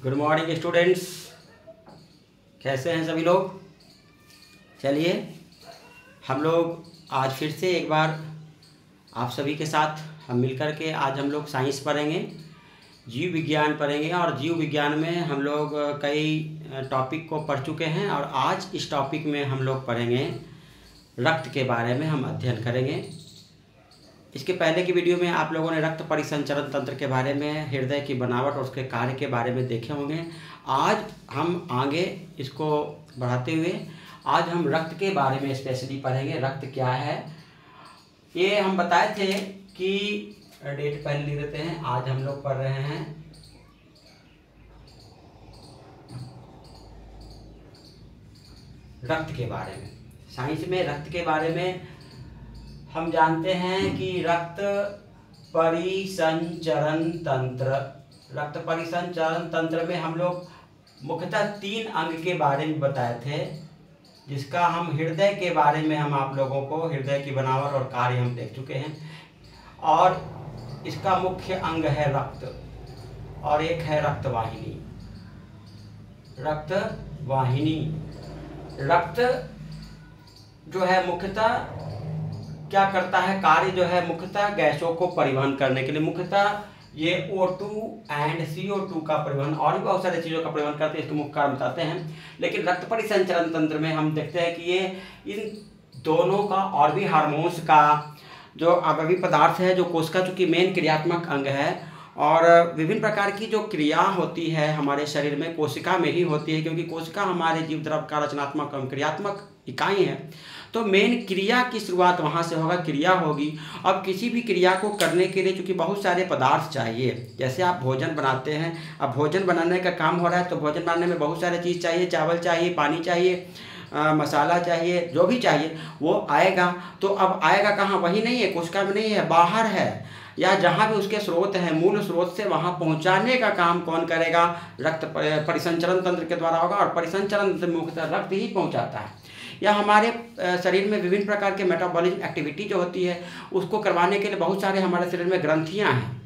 Good morning students, कैसे हैं सभी लोग। चलिए हम लोग आज फिर से एक बार आप सभी के साथ हम मिलकर के आज हम लोग साइंस पढ़ेंगे, जीव विज्ञान पढ़ेंगे। और जीव विज्ञान में हम लोग कई टॉपिक को पढ़ चुके हैं और आज इस टॉपिक में हम लोग पढ़ेंगे रक्त के बारे में हम अध्ययन करेंगे। इसके पहले की वीडियो में आप लोगों ने रक्त परिसंचरण तंत्र के बारे में, हृदय की बनावट और उसके कार्य के बारे में देखे होंगे। आज हम आगे इसको बढ़ाते हुए आज हम रक्त के बारे में स्पेशली पढ़ेंगे। रक्त क्या है ये हम बताए थे कि डेट पहले लिख देते हैं। आज हम लोग पढ़ रहे हैं रक्त के बारे में। साइंस में रक्त के बारे में हम जानते हैं कि रक्त परिसंचरण तंत्र, रक्त परिसंचरण तंत्र में हम लोग मुख्यतः 3 अंग के बारे में बताए थे, जिसका हम हृदय के बारे में हम आप लोगों को हृदय की बनावट और कार्य हम देख चुके हैं। और इसका मुख्य अंग है रक्त और एक है रक्तवाहिनी। रक्तवाहिनी, रक्त जो है मुख्यतः क्या करता है, कार्य जो है मुख्यतः गैसों को परिवहन करने के लिए, मुख्यतः ये O2 एंड CO2 का परिवहन और भी बहुत सारी चीज़ों का परिवहन करते हैं। इसके मुख्य कारण बताते हैं। लेकिन रक्त परिसंचरण तंत्र में हम देखते हैं कि ये इन दोनों का और भी हार्मोन्स का जो अवयवी पदार्थ है, जो कोशिका चूँकि मेन क्रियात्मक अंग है और विभिन्न प्रकार की जो क्रिया होती है हमारे शरीर में कोशिका में ही होती है, क्योंकि कोशिका हमारे जीव द्रव का रचनात्मक एवं क्रियात्मक इकाई है। तो मेन क्रिया की शुरुआत वहाँ से होगा, क्रिया होगी। अब किसी भी क्रिया को करने के लिए चूँकि बहुत सारे पदार्थ चाहिए, जैसे आप भोजन बनाते हैं, अब भोजन बनाने का काम हो रहा है तो भोजन बनाने में बहुत सारे चीज़ चाहिए, चावल चाहिए, पानी चाहिए, मसाला चाहिए, जो भी चाहिए वो आएगा। तो अब आएगा कहाँ, वही नहीं है, कोशिका में नहीं है, बाहर है, या जहाँ भी उसके स्रोत हैं, मूल स्रोत से वहाँ पहुँचाने का काम कौन करेगा, रक्त परिसंचरण तंत्र के द्वारा होगा। और परिसंचरण तंत्र मुख्यतः रक्त ही पहुँचाता है। या हमारे शरीर में विभिन्न प्रकार के मेटाबॉलिज्म एक्टिविटी जो होती है उसको करवाने के लिए बहुत सारे हमारे शरीर में ग्रंथियाँ हैं।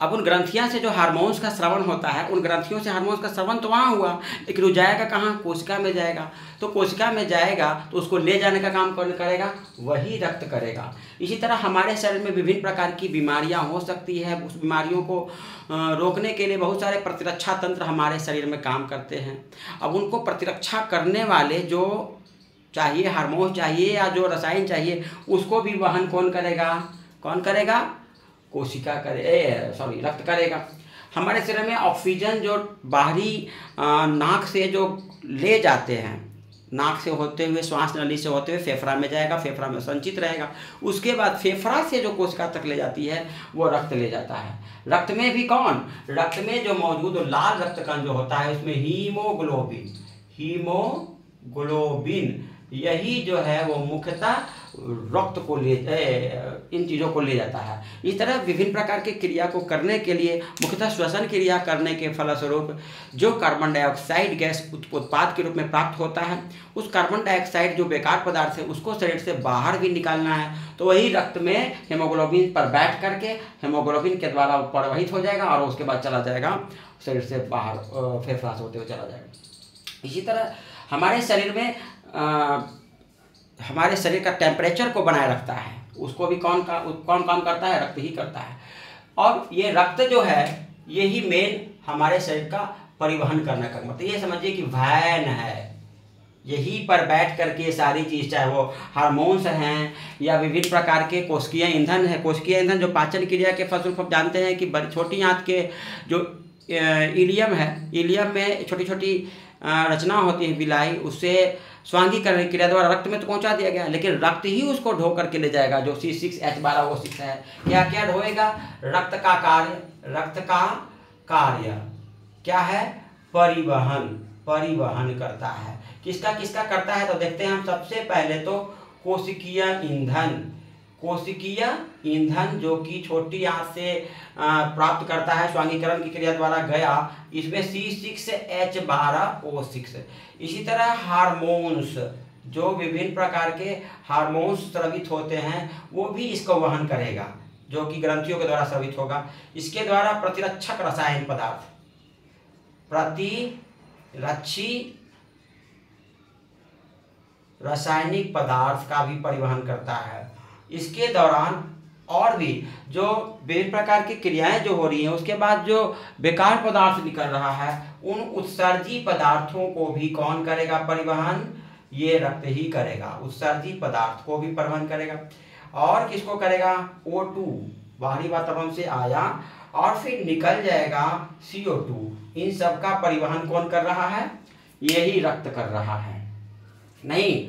अब उन ग्रंथियाँ से जो हार्मोन्स का स्रवण होता है, उन ग्रंथियों से हार्मोन्स का स्रवण तो वहाँ हुआ, लेकिन वो जाएगा कहाँ, कोशिका में जाएगा। तो कोशिका में जाएगा तो उसको ले जाने का काम कौन करेगा, वही रक्त करेगा। इसी तरह हमारे शरीर में विभिन्न प्रकार की बीमारियाँ हो सकती है, उस बीमारियों को रोकने के लिए बहुत सारे प्रतिरक्षा तंत्र हमारे शरीर में काम करते हैं। अब उनको प्रतिरक्षा करने वाले जो चाहिए, हार्मोन चाहिए या जो रसायन चाहिए, उसको भी वहन कौन करेगा, कौन करेगा, कोशिका रक्त करेगा। हमारे शरीर में ऑक्सीजन जो बाहरी नाक से जो ले जाते हैं, नाक से होते हुए, श्वास नली से होते हुए फेफड़ा में जाएगा, फेफड़ा में संचित रहेगा। उसके बाद फेफड़ा से जो कोशिका तक ले जाती है वो रक्त ले जाता है। रक्त में भी कौन, रक्त में जो मौजूद लाल रक्त कण जो होता है उसमें हीमोग्लोबिन, हीमोग्लोबिन यही जो है वो मुख्यतः रक्त को इन चीज़ों को ले जाता है। इस तरह विभिन्न प्रकार की क्रिया को करने के लिए, मुख्यतः श्वसन क्रिया करने के फलस्वरूप जो कार्बन डाइऑक्साइड गैस उत्पाद के रूप में प्राप्त होता है, उस कार्बन डाइऑक्साइड जो बेकार पदार्थ है उसको शरीर से बाहर भी निकालना है। तो वही रक्त में हीमोग्लोबिन पर बैठ करके हीमोग्लोबिन के द्वारा प्रवाहित हो जाएगा और उसके बाद चला जाएगा शरीर से बाहर, फेफड़ा से होते हुए चला जाएगा। इसी तरह हमारे शरीर में हमारे शरीर का टेम्परेचर को बनाए रखता है, उसको भी कौन काम करता है, रक्त ही करता है। और ये रक्त जो है यही मेन हमारे शरीर का परिवहन करने का मतलब, ये समझिए कि वैन है, यहीं पर बैठ करके ये सारी चीज़, चाहे वो हार्मोन्स हैं या विभिन्न प्रकार के कोशिकीय ईंधन है। कोशिकीय ईंधन जो पाचन क्रिया के फलस्वरूप आप जानते हैं कि छोटी आंत के जो इलियम है, इलियम में छोटी छोटी रचना होती है बिलाई, उससे स्वांगीकरण क्रिया द्वारा रक्त में तो पहुंचा दिया गया, लेकिन रक्त ही उसको ढो करके ले जाएगा। जो C6H12O6 है, क्या क्या ढोएगा, रक्त का कार्य, रक्त का कार्य क्या है, परिवहन, परिवहन करता है। किसका किसका करता है तो देखते हैं हम। सबसे पहले तो कोशिकीय ईंधन, कोशिकीय ईंधन जो कि छोटी आंत से प्राप्त करता है, स्वांगीकरण की क्रिया द्वारा गया, इसमें C6H12O6। इसी तरह हार्मोन्स, जो विभिन्न प्रकार के हार्मोन्स स्रावित होते हैं वो भी इसको वहन करेगा, जो कि ग्रंथियों के द्वारा स्रावित होगा। इसके द्वारा प्रतिरक्षक रसायन पदार्थ, प्रतिरक्षी रासायनिक पदार्थ का भी परिवहन करता है। इसके दौरान और भी जो विभिन्न प्रकार की क्रियाएं जो हो रही हैं, उसके बाद जो बेकार पदार्थ निकल रहा है, उन उत्सर्जी पदार्थों को भी कौन करेगा परिवहन? ये रक्त ही करेगा। उत्सर्जी पदार्थ को भी परिवहन करेगा। और किसको करेगा? O2 बाहरी वातावरण से आया और फिर निकल जाएगा CO2। इन सब का परिवहन कौन कर रहा है? यही रक्त कर रहा है। नहीं,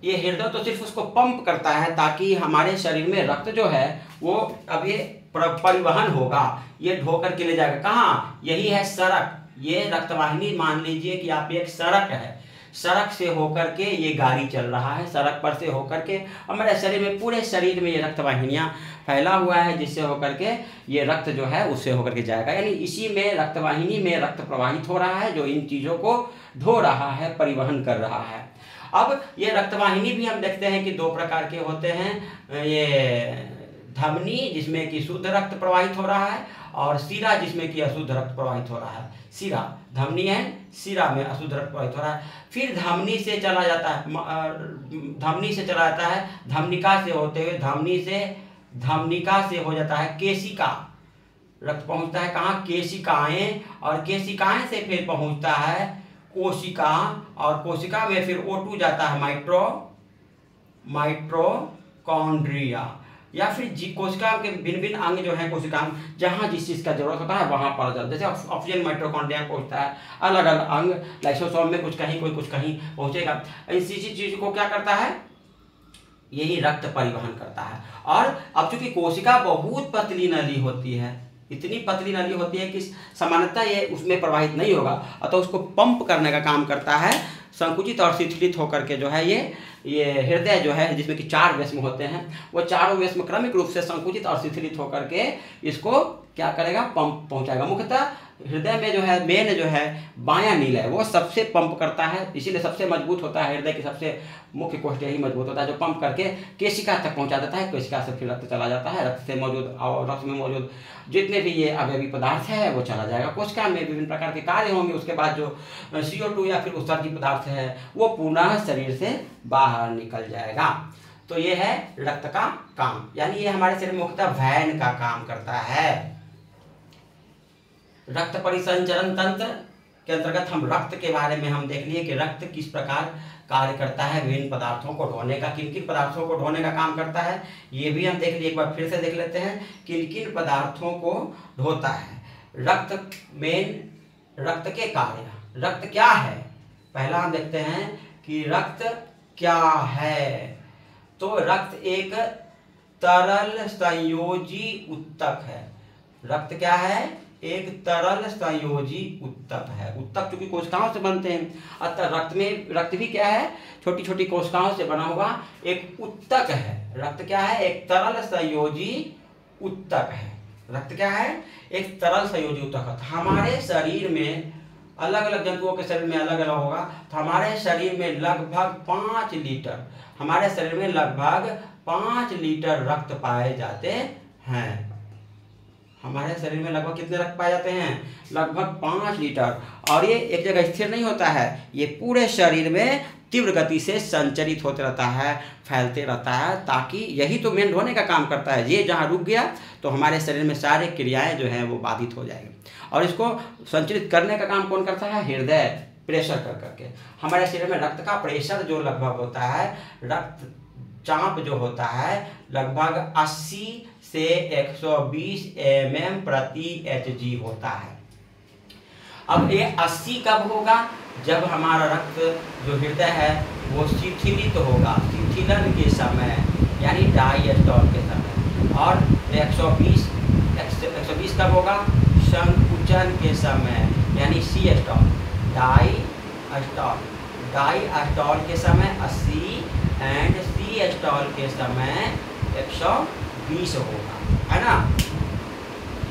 ये हृदय तो सिर्फ उसको पंप करता है ताकि हमारे शरीर में रक्त जो है वो अब ये परिवहन होगा, ये ढोकर के ले जाएगा। कहाँ? यही है सड़क। ये रक्तवाहिनी मान लीजिए कि आप एक सड़क है, सड़क से होकर के ये गाड़ी चल रहा है, सड़क पर से होकर के हमारे शरीर में, पूरे शरीर में ये रक्तवाहिनियाँ फैला हुआ है, जिससे होकर के ये रक्त जो है उससे होकर के जाएगा। यानी इसी में रक्तवाहिनी में रक्त प्रवाहित हो रहा है, जो इन चीज़ों को ढो रहा है, परिवहन कर रहा है। अब ये रक्तवाहिनी भी हम देखते हैं कि दो प्रकार के होते हैं। ये धमनी जिसमें कि शुद्ध रक्त प्रवाहित हो रहा है, और शिरा जिसमें कि अशुद्ध रक्त प्रवाहित हो रहा है। शिरा, धमनी है, शिरा में अशुद्ध रक्त प्रवाहित हो रहा है। फिर धमनी से चला जाता है, धमनी से चला जाता है, धमनिका से होते हुए धमनिका से हो जाता है केशिका। रक्त पहुंचता है कहाँ? केशिकाएं, और केशिकाएं से फिर पहुंचता है कोशिका, और कोशिका में फिर O2 जाता है माइटोकॉन्ड्रिया, या फिर कोशिका के भिन्न भिन्न अंग जो है कोशिका, जहाँ जिस चीज़ का जरूरत होता है वहाँ पर जाता है। जैसे ऑक्सीजन माइटोकॉन्ड्रिया पहुँचता है, अलग अलग अंग, लाइसोसोम में कुछ कहीं, कोई कुछ कहीं पहुँचेगा। इसी चीज़ को क्या करता है? यही रक्त परिवहन करता है। और अब चूंकि कोशिका बहुत पतली नली होती है, इतनी पतली नली होती है कि सामान्यतः ये उसमें प्रवाहित नहीं होगा, अतः उसको पंप करने का काम करता है। संकुचित और शिथिलित होकर के जो है ये हृदय जो है, जिसमें कि 4 व्यस्म होते हैं, वो चारों व्यस्म क्रमिक रूप से संकुचित और शिथिलित होकर के इसको क्या करेगा? पंप पहुंचाएगा। मुख्यतः हृदय में जो है मेन जो है बायां नील है, वो सबसे पंप करता है, इसीलिए सबसे मजबूत होता है। हृदय की सबसे मुख्य कोष्ठ यही मजबूत होता है, जो पंप करके केशिका तक पहुंचा देता है। केशिका से फिर रक्त चला जाता है, रक्त से मौजूद और रक्त में मौजूद जितने भी ये अवयवी पदार्थ है वो चला जाएगा। कोशिका में विभिन्न प्रकार के कार्य होंगे। उसके बाद जो CO2 या फिर उत्सर्जी पदार्थ है वो पुनः शरीर से बाहर निकल जाएगा। तो ये है रक्त का काम, यानी ये हमारे शरीर में मुख्यतः वैन का काम करता है। रक्त परिसंचरण तंत्र के अंतर्गत हम रक्त के बारे में हम देख लिए कि रक्त किस प्रकार कार्य करता है, विभिन्न पदार्थों को ढोने का, किन किन पदार्थों को ढोने का काम करता है, ये भी हम देख लिए। एक बार फिर से देख लेते हैं किन किन पदार्थों को ढोता है रक्त। मेन रक्त के कार्य, रक्त क्या है? पहला हम देखते हैं कि रक्त क्या है। तो रक्त एक तरल संयोजी उत्तक है। रक्त क्या है? एक तरल संयोजी उत्तक है। उत्तक चूंकि कोशिकाओं से बनते हैं, अतः रक्त भी क्या है? छोटी छोटी कोशिकाओं से बना हुआ एक उत्तक है। रक्त क्या है? एक तरल संयोजी उत्तक है। रक्त क्या है? एक तरल संयोजी उत्तक है। हमारे शरीर में अलग अलग जंतुओं के शरीर में अलग अलग होगा, तो हमारे शरीर में लगभग 5 लीटर, हमारे शरीर में लगभग 5 लीटर रक्त पाए जाते हैं। हमारे शरीर में लगभग कितने रक्त पाए जाते हैं? लगभग 5 लीटर। और ये एक जगह स्थिर नहीं होता है, ये पूरे शरीर में तीव्र गति से संचरित होते रहता है, फैलते रहता है, ताकि यही तो मेन ढोने का काम करता है। ये जहाँ रुक गया तो हमारे शरीर में सारे क्रियाएं जो हैं वो बाधित हो जाएंगी। और इसको संचरित करने का काम कौन करता है? हृदय, प्रेशर कर करके। हमारे शरीर में रक्त का प्रेशर जो लगभग होता है, रक्तचाप जो होता है, लगभग 80 से 120 mm प्रति Hg होता है। अब ये 80 कब होगा? जब हमारा रक्त जो हृदय है वो शिथिलित होगा, शिथिलन के समय, यानी डायस्टॉल के समय। और 120 कब होगा? संकुचन के समय, यानी सीस्टॉल, डायस्टॉल के समय 80 एंड सीस्टॉल के समय 120 होगा, है ना।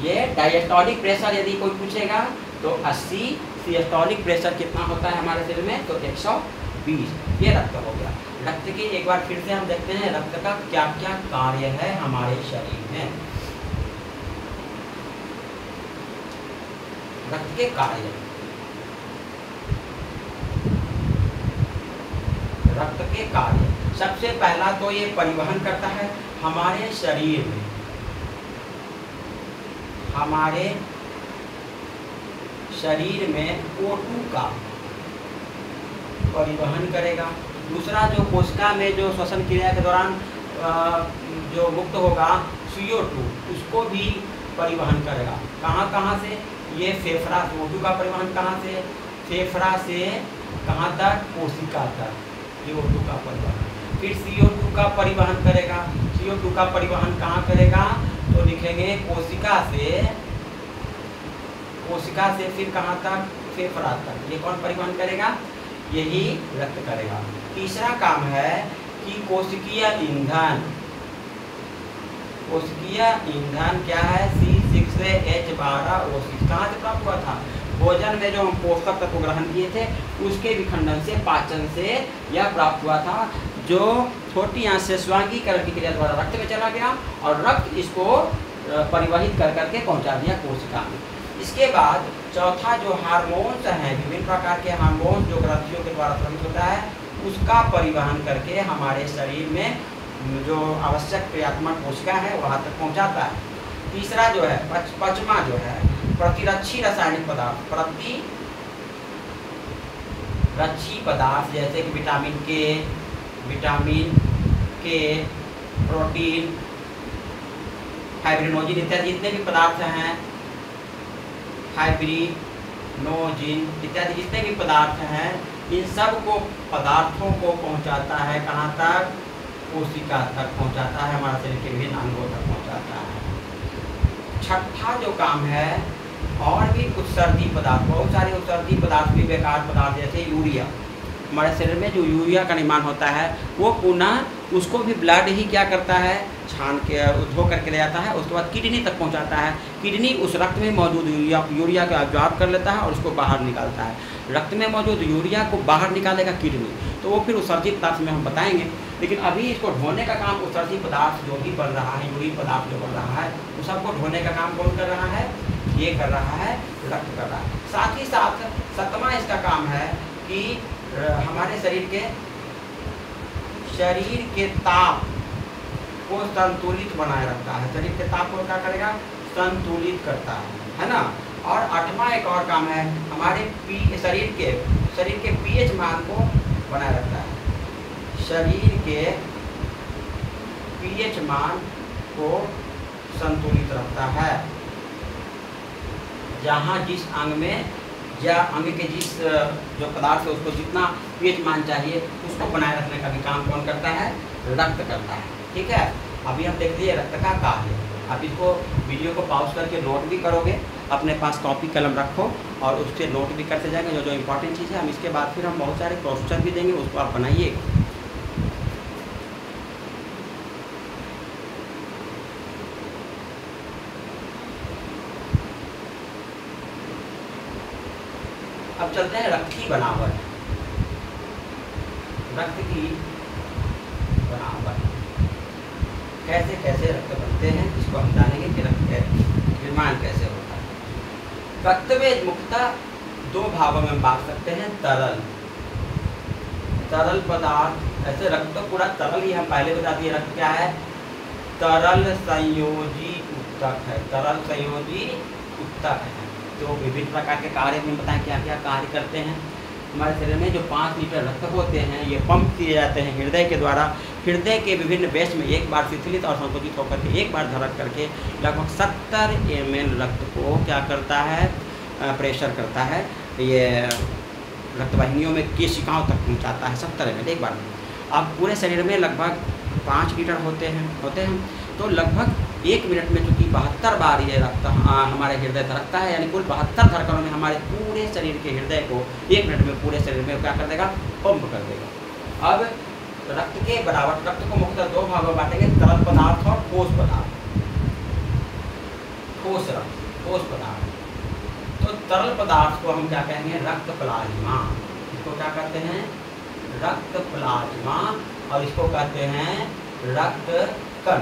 ये डायस्टॉलिक प्रेशर यदि कोई पूछेगा तो 80, सिस्टोलिक प्रेशर कितना होता है हमारे शरीर में? तो 120। ये रक्त हो गया। रक्त की एक बार फिर से हम देखते हैं रक्त का क्या क्या कार्य है हमारे शरीर में। रक्त के कार्य, रक्त के कार्य। सबसे पहला तो ये परिवहन करता है हमारे शरीर में, हमारे शरीर में O2 का परिवहन करेगा। दूसरा जो कोशिका में जो श्वसन क्रिया के दौरान जो मुक्त होगा CO2, उसको भी परिवहन करेगा। कहाँ कहाँ से? ये फेफड़ा से O2 का परिवहन कहाँ से? फेफड़ा से कहाँ तक? कोशिका तक, ये O2 का परिवहन। फिर CO2 का परिवहन करेगा। CO2 का परिवहन कहाँ करेगा? तो लिखेंगे कोशिका से फिर कहाँ तक? फेफड़ा तक। ये कौन परिवहन करेगा? यही रक्त करेगा। तीसरा काम है कि कोशिकीय ईंधन। कोशिकीय ईंधन क्या है? C6H12O6 कहाँ से प्राप्त हुआ था? भोजन में जो हम पोषक तत्व ग्रहण किए थे उसके विखंडन से, पाचन से यह प्राप्त हुआ था, जो छोटी आंत से स्वांगीकरण की क्रिया द्वारा रक्त में चला गया और रक्त इसको परिवहित कर करके पहुंचा दिया कोशिका में। इसके बाद चौथा जो हार्मोन्स हैं, विभिन्न प्रकार के हार्मोन्स जो ग्रंथियों के द्वारा स्रावित होता है, उसका परिवहन करके हमारे शरीर में जो आवश्यक क्रियात्मक कोशिका है वहाँ तक पहुँचाता है। तीसरा जो है पचमा जो है प्रतिरक्षी रासायनिक पदार्थ, प्रतिरक्षी पदार्थ जैसे कि विटामिन के, प्रोटीन, फाइब्रिनोजिन इत्यादि जितने भी पदार्थ हैं, फाइब्रिनोजिन इत्यादि जितने भी पदार्थ हैं, इन सब को पदार्थों को पहुंचाता है कहाँ तक? कोशिका तक पहुंचाता है, हमारे शरीर के विभिन्न अंगों तक पहुंचाता है। छठा जो काम है, और भी उत्सर्जी पदार्थ, बहुत सारे उत्सर्जी पदार्थ भी बेकार पदार्थ जैसे यूरिया, हमारे शरीर में जो यूरिया का निर्माण होता है वो पुनः उसको भी ब्लड ही क्या करता है? छान के धो करके ले जाता है, उसके बाद किडनी तक पहुंचाता है। किडनी उस रक्त में मौजूद यूरिया को एब्जॉर्ब कर लेता है और उसको बाहर निकालता है। रक्त में मौजूद यूरिया को बाहर निकालेगा किडनी, तो वो फिर उत्सर्जी पदार्थ में हम बताएंगे। लेकिन अभी इसको ढोने का काम उत्सर्जी पदार्थ जो भी बन रहा है, यूरिक पदार्थ जो बन रहा है, उस सबको ढोने का काम कौन कर रहा है? ये कर रहा है, रक्त कर रहा है। साथ ही साथ सतमा इसका काम है कि हमारे शरीर के ताप को संतुलित बनाए रखता है। शरीर के ताप को क्या करेगा? संतुलित करता है ना। और आठवां एक और काम है, हमारे शरीर के pH मान को बनाए रखता है। शरीर के pH मान को संतुलित रखता है। जहाँ जिस अंग में या अंग के जिस जो पदार्थ है उसको जितना pH मान चाहिए उसको बनाए रखने का भी काम कौन करता है? रक्त करता है। ठीक है, अभी हम देख लिए रक्त का कार्य। आप इसको वीडियो को पॉज करके नोट भी करोगे, अपने पास कॉपी कलम रखो और उससे नोट भी करते जाएंगे जो इम्पोर्टेंट चीज़ है। हम इसके बाद फिर हम बहुत सारे क्वेश्चन भी देंगे, उसको आप बनाइए। अब चलते हैं रक्त की बनावट। रक्त की बनावट कैसे कैसे रक्त बनते हैं, इसको हम जानेंगे कि रक्त का निर्माण कैसे होता है। रक्त में मुख्यतः दो भागों में बांट सकते हैं, तरल पदार्थ। ऐसे रक्त तो पूरा तरल ही, हम पहले बता दिए रक्त क्या है? तरल संयोजी उत्तक है। तरल संयोजी उत्तक है। तो विभिन्न प्रकार के कार्य में बताएं क्या क्या कार्य करते हैं। हमारे शरीर में जो 5 लीटर रक्त होते हैं ये पंप किए जाते हैं हृदय के द्वारा। हृदय के विभिन्न बेस में एक बार शिथिलित और संकुचित होकर के एक बार धड़क करके लगभग 70 ml रक्त को क्या करता है? प्रेशर करता है। ये रक्तवाहिनियों में केशिकाओं तक पहुंचाता है 70 ml एक बार में। अब पूरे शरीर में लगभग 5 लीटर होते हैं तो लगभग 1 मिनट में चूँकि 72 बार ये रक्त हमारे हृदय धड़कता है, यानी कुल 72 धड़कनों में हमारे पूरे शरीर के हृदय को 1 मिनट में पूरे शरीर में क्या कर देगा? पंप कर देगा। अब रक्त के बनावट, रक्त को मुख्यतः 2 भागों में बांटेंगे, तरल पदार्थ और ठोस पदार्थ। ठोस रक्त, ठोस पदार्थ। तो तरल पदार्थ को हम क्या कहेंगे? रक्त प्लाज्मा। इसको क्या कहते हैं? रक्त प्लाज्मा। और इसको कहते हैं रक्त कण।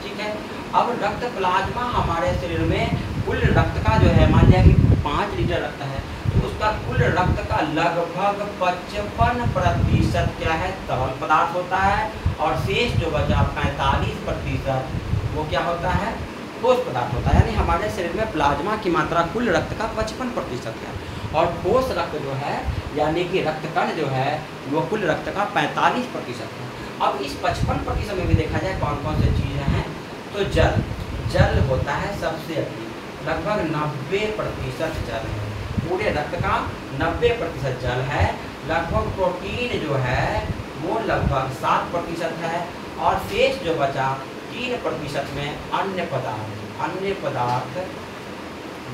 ठीक है, अब रक्त प्लाज्मा हमारे शरीर में कुल रक्त का जो है, मान लिया कि 5 लीटर रक्त है, तो उसका कुल रक्त का लगभग 55% क्या है, तरल पदार्थ होता है, और शेष जो बचा 45% वो क्या होता है, ठोस पदार्थ होता है। यानी हमारे शरीर में प्लाज्मा की मात्रा कुल रक्त का 55% है, और ठोस रक्त जो है यानी कि रक्त कण जो है वो कुल रक्त का 45% है। अब इस 55% में भी देखा जाए कौन कौन सी चीज़ें हैं, तो जल होता है सबसे अधिक, लगभग 90% जल है, पूरे रक्त का 90% जल है। लगभग प्रोटीन जो है वो लगभग 7% है, और शेष जो बचा 3% में अन्य पदार्थ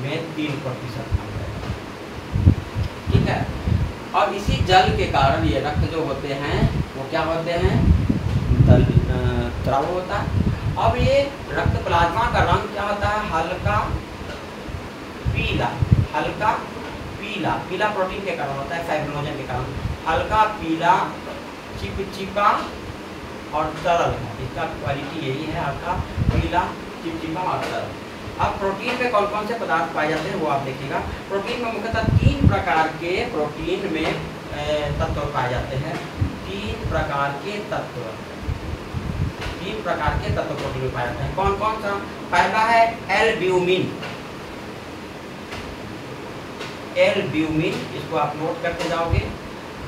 में 3% है। ठीक है, और इसी जल के कारण ये रक्त जो होते हैं वो क्या होते हैं, द्रव होता है। अब ये रक्त प्लाज्मा का रंग क्या होता है, हल्का पीला प्रोटीन के कारण होता है, फाइब्रिनोजन के कारण हल्का पीला, चिपचिपा और तरल है। इसका क्वालिटी यही है, हल्का पीला, चिपचिपा और तरल। अब प्रोटीन में कौन कौन से पदार्थ पाए जाते हैं वो आप देखिएगा। प्रोटीन में मुख्यतः 3 प्रकार के प्रोटीन में तत्व पाए जाते हैं। 3 प्रकार के तत्व प्रोटीन में पाए जाते हैं। कौन कौन सा? पहला है एल्ब्यूमिन, इसको आप नोट करते जाओगे।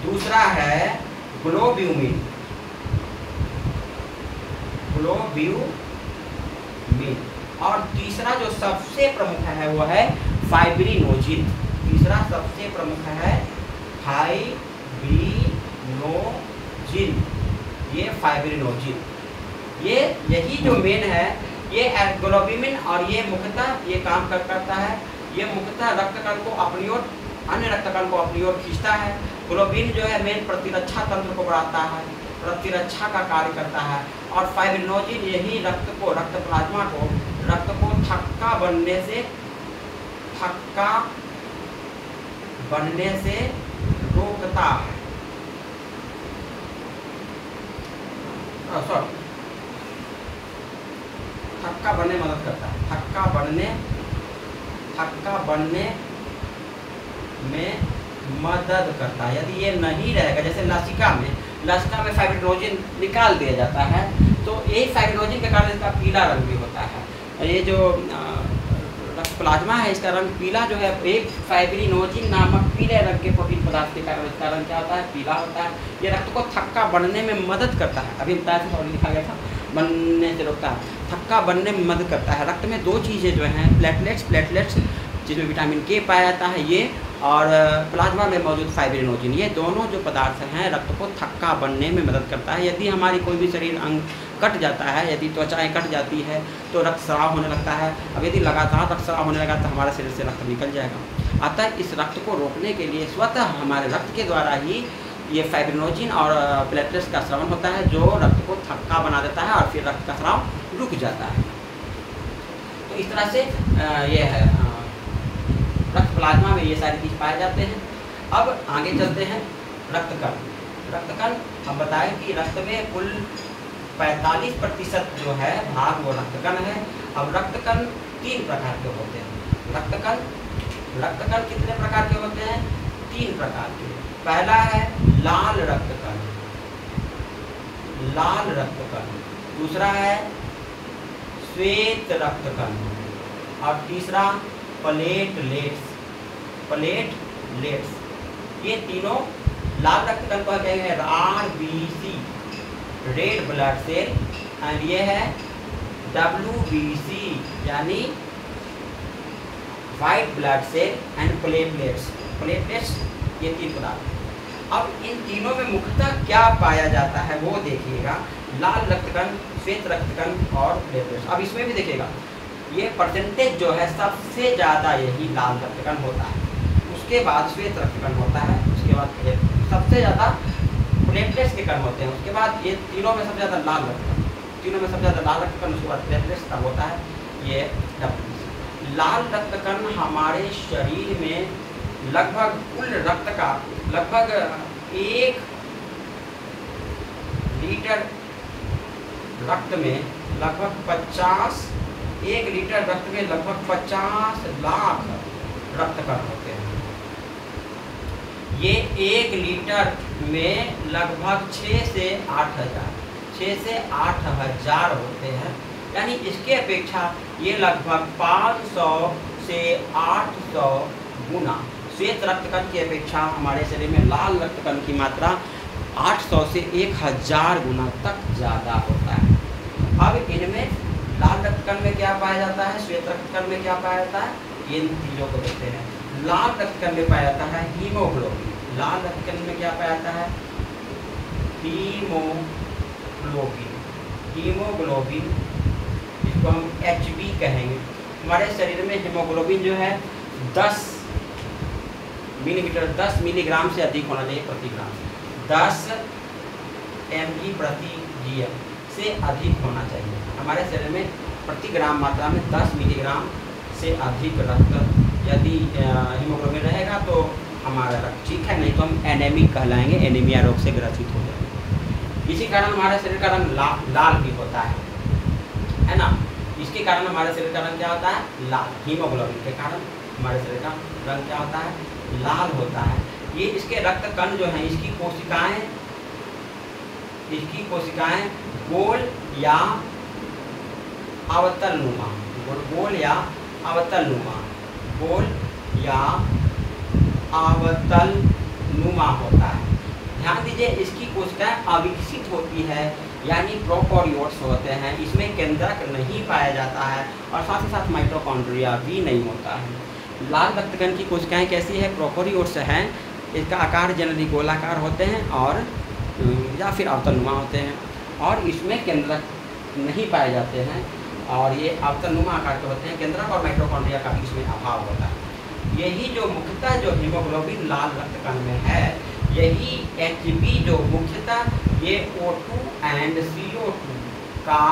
दूसरा है ग्लोब्यूमिन, और तीसरा जो सबसे प्रमुख है वो है फाइब्रिनोजिन। तीसरा सबसे प्रमुख है फाइब्रिनोजिन। ये फाइब्रिनोजिन, यही जो मेन है, ये ग्लोब्यूमिन, और ये मुख्यतः ये काम करता है, ये मुख्यतः रक्त कण को अपनी ओर, अन्य रक्त कण को अपनी ओर खींचता है। ग्लोब्यूलिन जो है मेन प्रतिरक्षा तंत्र को बढ़ाता है, प्रतिरक्षा का कार्य करता है, और फाइब्रिनोजिन यही रक्त प्लाज्मा को थक्का बनने से रोकता है। थक्का बनने में मदद करता है, थक्का बनने में मदद करता है। यदि ये नहीं रहेगा, जैसे लसिका में फाइब्रिनोजिन निकाल दिया जाता है, तो यही फाइब्रिनोजिन के कारण इसका पीला रंग भी होता है। ये जो रक्त प्लाज्मा है इसका रंग पीला जो है, एक फाइब्रिनोजिन नामक पीले रंग के प्रोटीन पदार्थ के कारण इसका रंग क्या होता है, पीला होता है। ये रक्त को थक्का बनने में मदद करता है, अभी बताया था और लिखा गया था, बनने से रोकता है, थक्का बनने में मदद करता है। रक्त में 2 चीज़ें जो हैं, प्लेटलेट्स जिसमें विटामिन के पाया जाता है ये, और प्लाज्मा में मौजूद फाइब्रिनोजिन, ये दोनों जो पदार्थ हैं रक्त को थक्का बनने में मदद करता है। यदि हमारी कोई भी शरीर अंग कट जाता है, यदि त्वचाएं कट जाती है तो रक्तस्राव होने लगता है। अब यदि लगातार रक्तस्राव होने लगा तो हमारे शरीर से रक्त निकल जाएगा। अतः इस रक्त को रोकने के लिए स्वतः हमारे रक्त के द्वारा ही ये फाइब्रिनोजिन और प्लेटलेट्स का स्रावन होता है, जो रक्त को थक्का बना देता है और फिर रक्त का स्राव रुक जाता है। तो इस तरह से ये है रक्त प्लाज्मा में ये सारी चीज़ पाए जाते हैं। अब आगे चलते हैं, रक्तकण हम बताएं कि रक्त में कुल 45% जो है भाग वो रक्तकण है। अब रक्तकण 3 प्रकार के होते हैं। रक्तकण कितने प्रकार के होते हैं? 3 प्रकार के। पहला है लाल रक्तकण, दूसरा है श्वेत रक्तकण, और तीसरा प्लेटलेट्स। ये तीनों लाल रक्तकण को कहते हैं RBC, red blood cell, and ये है WBC यानी white blood cell, and platelets ये 3 पदार्थ। अब इन तीनों में मुख्यतः क्या पाया जाता है वो देखिएगा, लाल रक्तकण, श्वेत रक्तकण और प्लेटलेट्स। अब इसमें भी देखिएगा ये परसेंटेज जो है सबसे ज़्यादा यही लाल रक्तकण होता है, उसके बाद श्वेत रक्तकण होता है, उसके बाद सबसे ज़्यादा प्लेटलेट्स के कण होते हैं, उसके बाद ये तीनों में सबसे ज़्यादा लाल रक्तकण, उसके बाद प्लेटलेट्स का होता है ये WBC। लाल रक्तकण हमारे शरीर में लगभग कुल रक्त का लगभग 1 लीटर रक्त में लगभग 1 लीटर रक्त में लगभग 50 लाख रक्तकण होते हैं। ये 1 लीटर में लगभग 6 से 8 हज़ार होते हैं। यानी इसके अपेक्षा ये लगभग 500 से 800 गुना श्वेत रक्तकण की अपेक्षा हमारे शरीर में लाल रक्तकण की मात्रा 800 से 1000 गुना तक ज़्यादा होता है। अब इनमें लाल रक्तकण में क्या पाया जाता है, श्वेत रक्तकण में क्या पाया जाता है, इन चीज़ों को देखते हैं। लाल रक्तकण में पाया जाता है हीमोग्लोबिन। लाल रक्तकण में क्या पाया जाता है, हीमोग्लोबिन, इसको हम HB कहेंगे। हमारे शरीर में हीमोग्लोबिन जो है 10 मिलीग्राम से अधिक होना चाहिए प्रति ग्राम, 10 mg प्रति gl से अधिक होना चाहिए। हमारे शरीर में प्रति ग्राम मात्रा में 10 मिलीग्राम से अधिक रक्त यदि हीमोग्लोबिन रहेगा तो हमारा रक्त ठीक है, नहीं तो हम एनीमिक कहलाएंगे, एनीमिया रोग से ग्रसित हो जाएंगे। इसी कारण हमारे शरीर का रंग लाल भी होता है ना। इसके कारण हमारे शरीर का रंग क्या होता है, लाल। हीमोग्लोबिन के कारण हमारे शरीर का रंग क्या होता है, लाल होता है। ये इसके रक्त कण जो हैं, इसकी कोशिकाएं गोल या अवतल नुमा होता है। ध्यान दीजिए, इसकी कोशिकाएं अविकसित होती है, यानी प्रोकैरियोट्स होते हैं। इसमें केंद्रक नहीं पाया जाता है और साथ ही साथ माइटोकॉन्ड्रिया भी नहीं होता है। लाल रक्तकण की कोशिकाएं कैसी है, प्रोकैरियोट्स हैं। इसका आकार जनरली गोलाकार होते हैं और या फिर अवतलनुमा होते हैं और इसमें केंद्रक नहीं पाए जाते हैं और ये अवतलनुमा आकार के होते हैं। केंद्रक और माइटोकॉन्ड्रिया का भी इसमें अभाव होता है। यही जो मुख्यतः जो हीमोग्लोबिन लाल रक्तकण में है, यही HB जो मुख्यतः ये O2 एंड CO2 का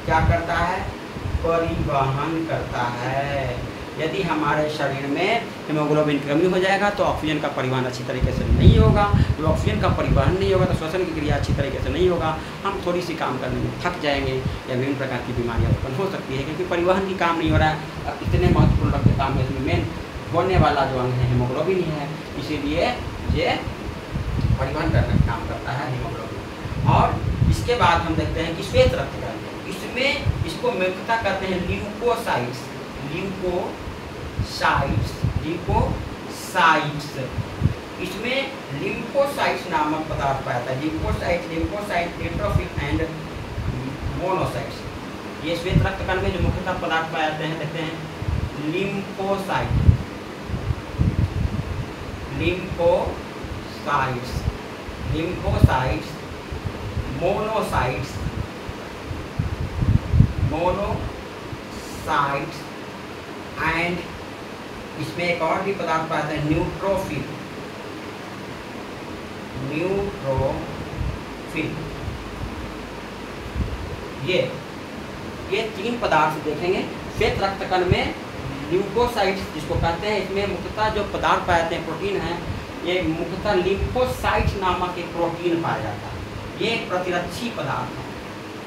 क्या करता है, परिवहन करता है। यदि हमारे शरीर में हीमोग्लोबिन की कमी हो जाएगा तो ऑक्सीजन का परिवहन अच्छी तरीके से नहीं होगा। जब ऑक्सीजन का परिवहन नहीं होगा तो श्वसन की क्रिया अच्छी तरीके से नहीं होगा। हम थोड़ी सी काम करने में थक जाएंगे या विभिन्न प्रकार की बीमारियां उत्पन्न हो सकती है, क्योंकि परिवहन की काम नहीं हो रहा है। अब इतने महत्वपूर्ण रक्त काम है, इसमें मेन होने वाला जो अंग है हीमोग्लोबिन ही है, इसीलिए ये परिवहन करने का काम करता है हीमोग्लोबिन। और इसके बाद हम देखते हैं कि श्वेत रक्तकण, इसमें इसको मुख्यतः करते हैं ल्यूकोसाइट्स। इसमें लिम्फोसाइट्स नामक पदार्थ पाया जाता है। Lymphocyte, neutrophil and monocytes. ये श्वेत रक्तकण में जो मुख्यतः पदार्थ पाए जाते हैं, देखते हैं लिम्फोसाइट्स, मोनोसाइट्स एंड इसमें एक और भी पदार्थ पाया जाता है न्यूट्रोफिल। ये 3 पदार्थ देखेंगे। श्वेत रक्तकण में ल्यूकोसाइट्स जिसको कहते हैं, इसमें मुख्यतः जो पदार्थ पाए जाते हैं, प्रोटीन है, ये मुख्यतः लिम्फोसाइट्स नामक एक प्रोटीन पाया जाता है। ये एक प्रतिरक्षी पदार्थ है,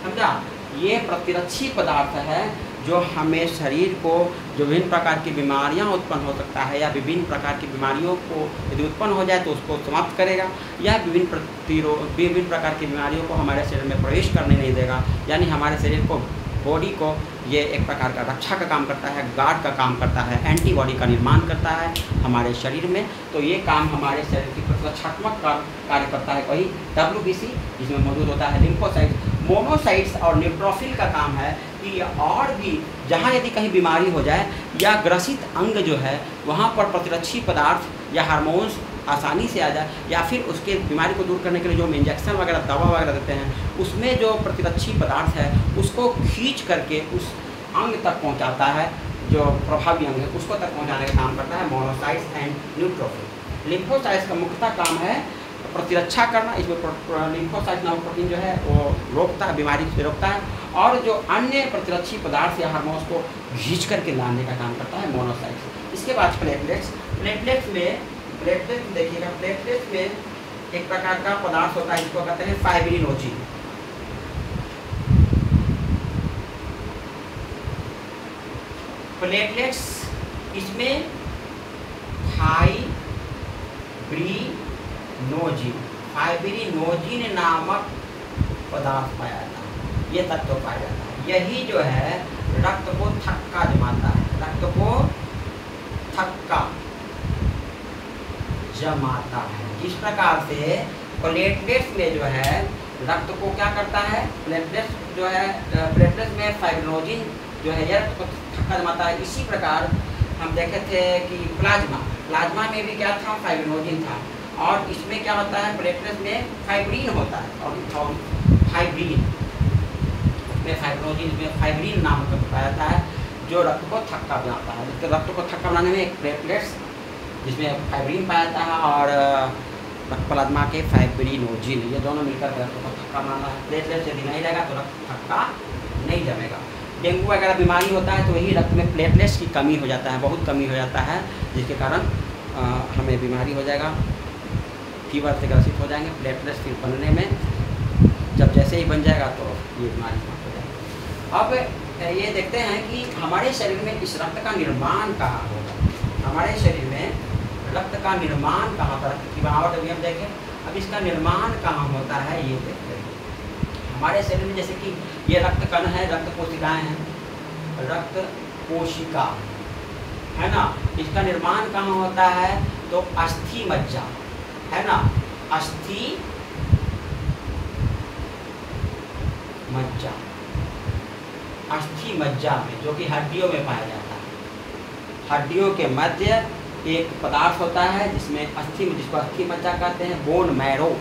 समझा। ये प्रतिरक्षी पदार्थ है जो हमें शरीर को जो विभिन्न प्रकार की बीमारियां उत्पन्न हो सकता है या विभिन्न प्रकार की बीमारियों को यदि उत्पन्न हो जाए तो उसको समाप्त करेगा, या विभिन्न प्रकार की बीमारियों को हमारे शरीर में प्रवेश करने नहीं देगा। यानी हमारे शरीर को, बॉडी को ये एक प्रकार का रक्षा का काम करता है, गार्ड का काम करता है, एंटीबॉडी का निर्माण करता है हमारे शरीर में। तो ये काम हमारे शरीर की प्रतिरक्षात्मक कार्य करता है। वही WBC जिसमें मौजूद होता है लिम्फोसाइट्स। मोनोसाइट्स और न्यूट्रोफिल का काम है कि और भी जहाँ यदि कहीं बीमारी हो जाए या ग्रसित अंग जो है वहाँ पर प्रतिरक्षी पदार्थ या हार्मोन्स आसानी से आ जाए, या फिर उसके बीमारी को दूर करने के लिए जो हम इंजेक्शन वगैरह, दवा वगैरह देते हैं, उसमें जो प्रतिरक्षी पदार्थ है उसको खींच करके उस अंग तक पहुंचाता है, जो प्रभावी अंग है उसको तक पहुंचाने का काम करता है मोनोसाइट्स एंड न्यूट्रोफिल। लिम्फोसाइट्स का मुख्यतः काम है प्रतिरक्षा करना। इसमें लिम्फोसाइट नामक प्रोटीन जो है वो रोकता है, बीमारी से रोकता है, और जो अन्य प्रतिरक्षी पदार्थ या हार्मोन्स को खींच करके लाने का काम करता है मोनोसाइट्स। इसके बाद प्लेटलेट्स में देखिएगा, प्लेटलेट्स में एक प्रकार का पदार्थ होता है जिसको कहते हैं फाइब्रिनोजिन। प्लेटलेट्स इसमें फाइब्रिनोजिन फाइब्रिनोजिन नामक पदार्थ पाया जाता है, ये तत्व पाया जाता है। यही जो है रक्त को थक्का जमाता है, रक्त को थक्का जमाता है। जिस प्रकार से प्लेटलेट्स में जो है रक्त को क्या करता है, प्लेटलेट्स जो है प्लेटलेट्स में फाइब्रिनोजिन जो है यह रक्त को थक्का जमाता है। इसी प्रकार हम देखे थे कि प्लाज्मा में भी क्या था, फाइब्रिनोजिन था। और इसमें क्या होता है, प्लेटलेट्स में फाइब्रिन होता है और फाइब्रिन में फाइब्रिनोजिन में फाइब्रिन नाम का पाया जाता है, जो रक्त को थक्का बनाता है। जिसके रक्त को थक्का बनाने में एक प्लेटलेट्स जिसमें फाइब्रिन पाया जाता है और प्लाज्मा के फाइब्रिनोजिन, ये दोनों मिलकर रक्त को थक्का बनाता है। प्लेटलेट्स यदि नहीं रहेगा तो रक्त थक्का नहीं जमेगा। डेंगू वगैरह बीमारी होता है तो वही रक्त में प्लेटलेट्स की कमी हो जाता है, बहुत कमी हो जाता है, जिसके कारण हमें बीमारी हो जाएगा, फीवर से ग्रसित हो जाएंगे। प्लेटलेट्स फिर बनने में जब जैसे ही बन जाएगा तो ये बीमारी समाप्त हो जाएगी। अब ये देखते हैं कि हमारे शरीर में इस रक्त का निर्माण कहाँ होगा, हमारे शरीर में रक्त का निर्माण कहाँ पर, रक्त की बनावट अभी हम देखें। अब इसका निर्माण कहाँ होता है ये देखते हैं। हमारे शरीर में जैसे कि ये रक्त कण है, रक्त कोशिकाएं हैं, रक्त कोशिका है ना, इसका निर्माण कहाँ होता है, तो अस्थि मज्जा है ना, अस्थि मज्जा, अस्थि मज्जा में, जो कि हड्डियों में पाया जाता है। हड्डियों के मध्य एक पदार्थ होता है जिसमें जिसको अस्थि मज्जा कहते हैं, बोन मैरो,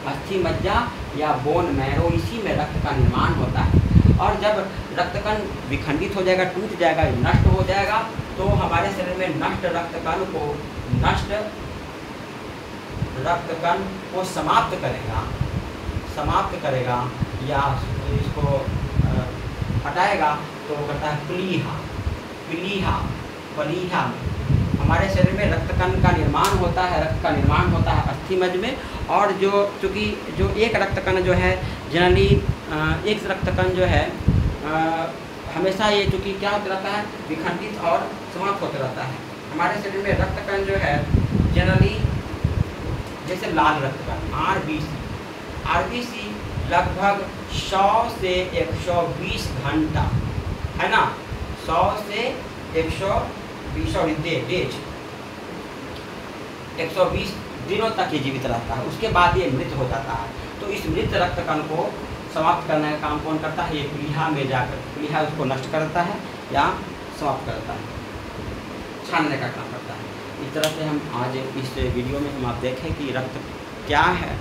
अस्थि मज्जा या बोन मैरो, इसी में रक्त का निर्माण होता है। और जब रक्तकण विखंडित हो जाएगा, टूट जाएगा, नष्ट हो जाएगा, तो हमारे शरीर में नष्ट रक्तकण को समाप्त करेगा या इसको हटाएगा, तो वो करता है प्लीहा में। हमारे शरीर में रक्तकण का निर्माण होता है, रक्त का निर्माण होता है अस्थि मज्जा में। और चूँकि जो एक रक्तकण जो है जनरली एक रक्तकण जो है हमेशा ये चूँकि क्या होता रहता है, विखंडित और समाप्त होता रहता है। हमारे शरीर में रक्तकण जो है जनरली जैसे लाल रक्तकण आरबीसी लगभग 100 से 120 घंटा है ना, 100 से 120 दिनों तक ये जीवित रहता है, उसके बाद ये मृत हो जाता है। तो इस मृत रक्तकण को समाप्त करने का काम कौन करता है, ये प्लीहा में जाकर प्लीहा उसको नष्ट करता है या समाप्त करता है, छानने का काम करता है। इस तरह से हम आज इस वीडियो में हम आप देखें कि रक्त क्या है,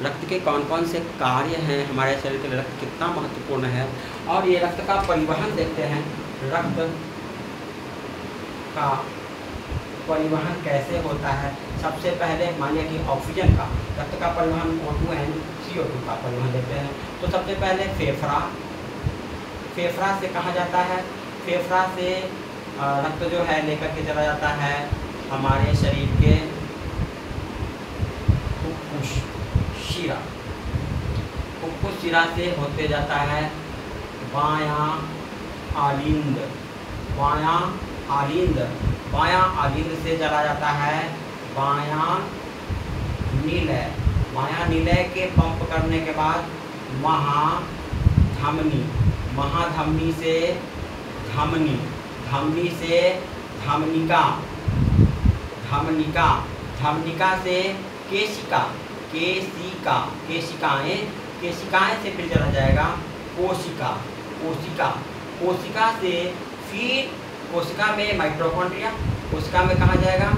रक्त के कौन कौन से कार्य हैं, हमारे शरीर के लिए रक्त कितना महत्वपूर्ण है, और ये रक्त का परिवहन देखते हैं। रक्त का परिवहन कैसे होता है, सबसे पहले मानिए कि ऑक्सीजन का रक्त का परिवहन O2 एंड CO2 का परिवहन देखते हैं। तो सबसे पहले फेफड़ा से कहा जाता है, फेफड़ा से रक्त जो है लेकर के चला जाता है हमारे शरीर के फुफ्फुस शिरा से होते जाता है बायां आलिंद से चला जाता है बायां नीलय के पंप करने के बाद महाधमनी से धमनिका से केशिकाएं से फिर चला जाएगा कोशिका से फिर कोशिका में माइटोकॉन्ड्रिया, कोशिका में कहा जाएगा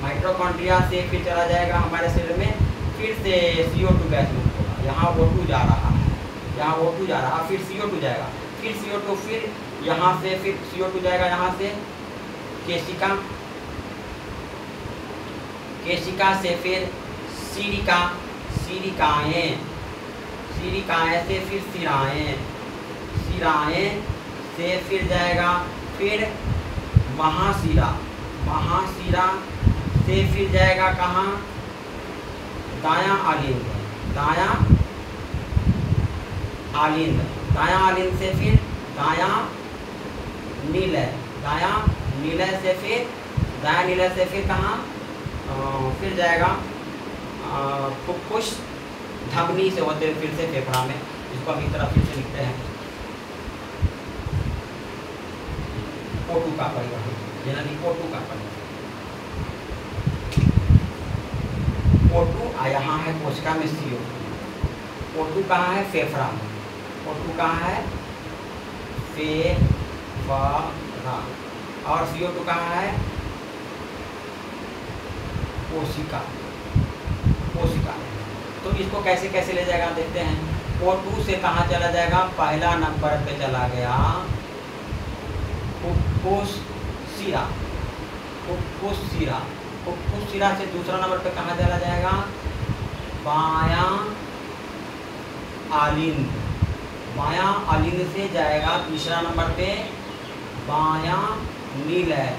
माइटोकॉन्ड्रिया से फिर चला जाएगा हमारे शरीर में, फिर से CO2 गैस मुक्त होगा। यहाँ O2 जा रहा है, फिर CO2 जाएगा, फिर CO2, फिर यहाँ से फिर CO2 जाएगा, यहाँ से केशिका से फिर सिरिकाएं से फिर सिराएं से फिर जाएगा, फिर महाशिरा से फिर जाएगा कहाँ, दायां आलिंद से फिर दायां नीलय से फिर दायां नीला से फिर कहाँ, फिर जाएगा फुफ्फुस धमनी से होते फिर से फेफड़ा में। इसको हम इस तरह फिर से लिखते हैं, O2 का परिवहन, यानी O2 का परिवहन। O2 यहाँ है कोशिका में CO, O2 कहाँ है, फेफड़ा में। O2 कहाँ है, फेफड़ा, और CO2 कहाँ है, कोशिका, कोशिका। तो इसको कैसे कैसे ले जाएगा देखते हैं। O2 से कहाँ चला जाएगा, पहला नंबर पे चला गया फुफ्फुस शिरा, फुफ्फुस शिरा, फुफ्फुस शिरा से दूसरा नंबर पे कहाँ चला जाएगा, बायां आलिंद, बायां आलिंद से जाएगा तीसरा नंबर पे बायां नीलय,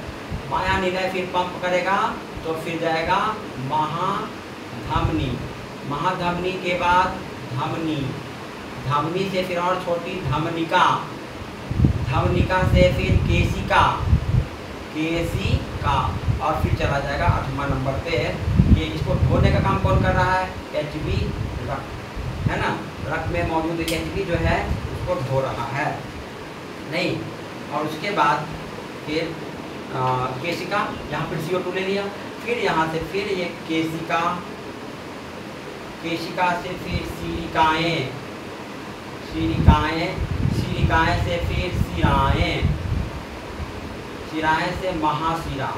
बायां नीलय फिर पंप करेगा तो फिर जाएगा महाधमनी, महाधमनी के बाद धमनी, धमनी से फिर और छोटी धमनिका, धमनिका से फिर केशिका, केशिका, और फिर चला जाएगा 8वां नंबर पे। ये इसको धोने का काम कौन कर रहा है, HB रक्त, है ना, रक्त में मौजूद HB जो है उसको धो रहा है नहीं। और उसके बाद फिर केशिका, यहाँ फिर CO2 ले लिया, फिर यहाँ से फिर ये केशिका, केशिका से फिर सिलिकाएँ, सिलिकाएँ, सिलिकाएँ से फिर शिराएँ, शिराएँ से महाशिरा,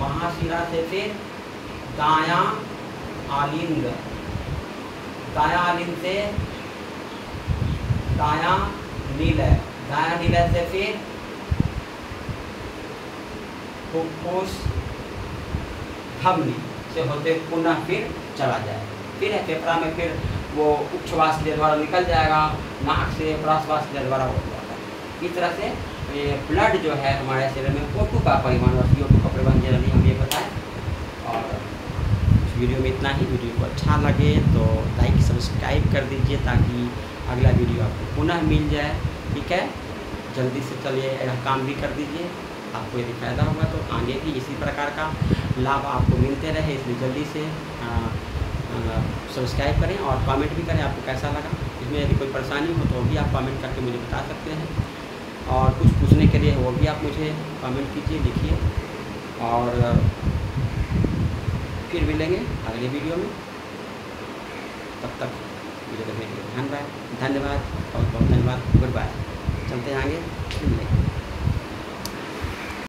महाशिरा से फिर दायां आलिंद, दायां आलिंद से दायां नीलय, दायां नीलय से फिर फुफ्फुस धमनी से होते पुनः फिर चला जाए, फिर है फेफड़ा में, फिर वो उच्छ्वास के द्वारा निकल जाएगा, नाक से प्रश्वास के द्वारा हो जाता है। इस तरह से ये ब्लड जो है हमारे शरीर में O2 का परिवहन और CO2 का परिवहन जनरली हम ये बताएं। और इस वीडियो में इतना ही। वीडियो को अच्छा लगे तो लाइक सब्सक्राइब कर दीजिए ताकि अगला वीडियो आपको पुनः मिल जाए, ठीक है। जल्दी से चलिए काम भी कर दीजिए, आपको यदि फ़ायदा होगा तो आगे भी इसी प्रकार का लाभ आपको मिलते रहे, इसलिए जल्दी से सब्सक्राइब करें और कमेंट भी करें आपको कैसा लगा। इसमें यदि कोई परेशानी हो तो भी आप कमेंट करके मुझे बता सकते हैं, और कुछ पूछने के लिए वो भी आप मुझे कमेंट कीजिए, लिखिए। और फिर मिलेंगे अगले वीडियो में, तब तक वीडियो देखने के लिए धन्यवाद, बहुत बहुत धन्यवाद, गुड बाय। चलते हैं आगे, फिर मिलेंगे।